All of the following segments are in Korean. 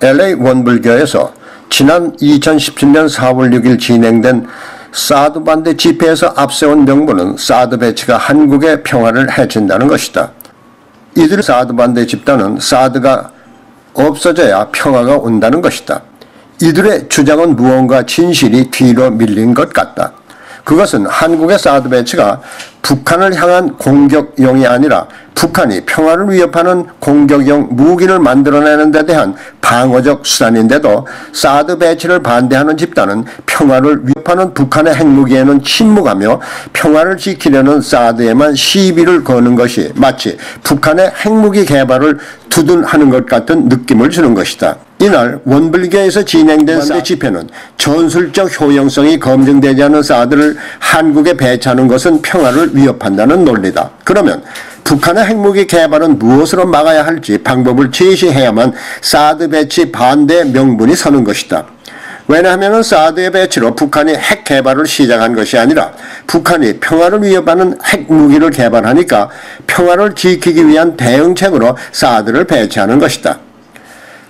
LA 원불교에서 지난 2017년 4월 6일 진행된 사드 반대 집회에서 앞세운 명분은 사드 배치가 한국의 평화를 해친다는 것이다. 이들 사드 반대 집단은 사드가 없어져야 평화가 온다는 것이다. 이들의 주장은 무언가 진실이 뒤로 밀린 것 같다. 그것은 한국의 사드 배치가 북한을 향한 공격용이 아니라 북한이 평화를 위협하는 공격용 무기를 만들어내는 데 대한 방어적 수단인데도 사드 배치를 반대하는 집단은 평화를 위협하는 북한의 핵무기에는 침묵하며 평화를 지키려는 사드에만 시비를 거는 것이 마치 북한의 핵무기 개발을 두둔하는 것 같은 느낌을 주는 것이다. 이날 원불교에서 진행된 사드 집회는 전술적 효용성이 검증되지 않은 사드를 한국에 배치하는 것은 평화를 위협한다는 논리다. 그러면 북한의 핵무기 개발은 무엇으로 막아야 할지 방법을 제시해야만 사드 배치 반대 명분이 서는 것이다. 왜냐하면 사드의 배치로 북한이 핵 개발을 시작한 것이 아니라 북한이 평화를 위협하는 핵무기를 개발하니까 평화를 지키기 위한 대응책으로 사드를 배치하는 것이다.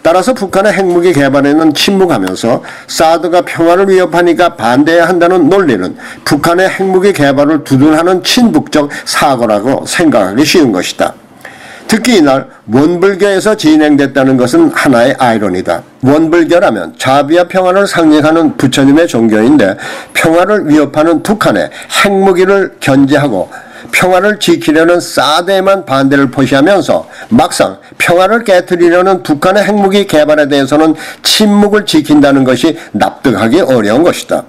따라서 북한의 핵무기 개발에는 침묵하면서 사드가 평화를 위협하니까 반대해야 한다는 논리는 북한의 핵무기 개발을 두둔하는 친북적 사고라고 생각하기 쉬운 것이다. 특히 이날 원불교에서 진행됐다는 것은 하나의 아이러니다. 원불교라면 자비와 평화를 상징하는 부처님의 종교인데 평화를 위협하는 북한의 핵무기를 견제하고 평화를 지키려는 사드에만 반대를 표시하면서 막상 평화를 깨뜨리려는 북한의 핵무기 개발에 대해서는 침묵을 지킨다는 것이 납득하기 어려운 것이다.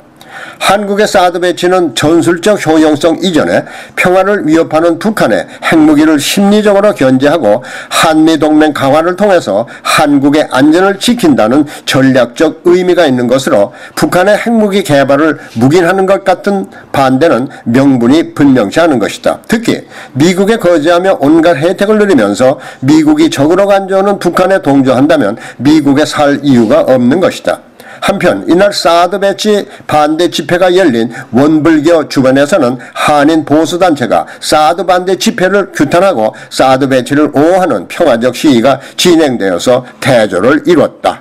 한국의 사드 배치는 전술적 효용성 이전에 평화를 위협하는 북한의 핵무기를 심리적으로 견제하고 한미동맹 강화를 통해서 한국의 안전을 지킨다는 전략적 의미가 있는 것으로 북한의 핵무기 개발을 묵인하는 것 같은 반대는 명분이 분명치 않은 것이다. 특히 미국에 거주하며 온갖 혜택을 누리면서 미국이 적으로 간주하는 북한에 동조한다면 미국에 살 이유가 없는 것이다. 한편 이날 사드 배치 반대 집회가 열린 원불교 주변에서는 한인 보수단체가 사드 반대 집회를 규탄하고 사드 배치를 옹호하는 평화적 시위가 진행되어서 대조를 이뤘다.